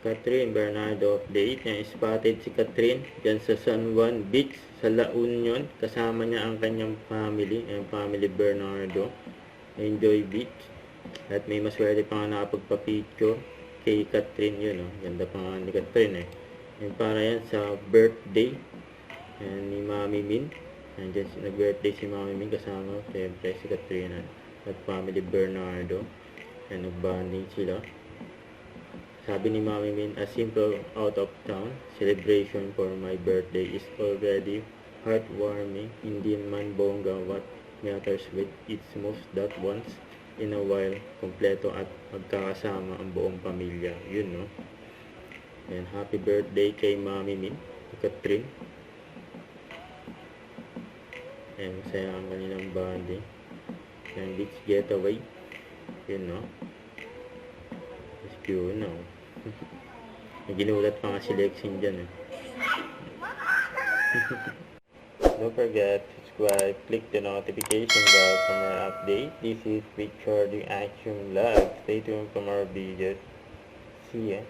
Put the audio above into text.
Catherine Bernardo update. Yan, spotted si Catherine dyan sa San Juan Beach sa La Union. Kasama niya ang kanyang family, ang family Bernardo. Enjoy Beach. At may maswerte pa nga nakapagpa-picture kay Catherine yun. Oh. Ganda pa nga ni Catherine eh. Yan para yan sa birthday. Yan, ni Mami Min. Nandiyan nag-birthday si Mami Min kasama siyempre si Catherine at family Bernardo. Yan, nag-bonding sila. Sabi ni Mami Min, a simple out of town celebration for my birthday is already heartwarming. Hindi man bongga, what matters with it's most that once in a while kompleto at magkakasama ang buong pamilya. Yun, no? And happy birthday kay Mami Min, Catherine. And masaya ang kanilang bonding. And beach getaway. Yun, no? It's pure, no? May ginulat pa nga si Lexing dyan, eh. Don't forget to subscribe, click the notification bell for more update. This is Richard the Action Vlog. Stay tuned for more videos. See ya.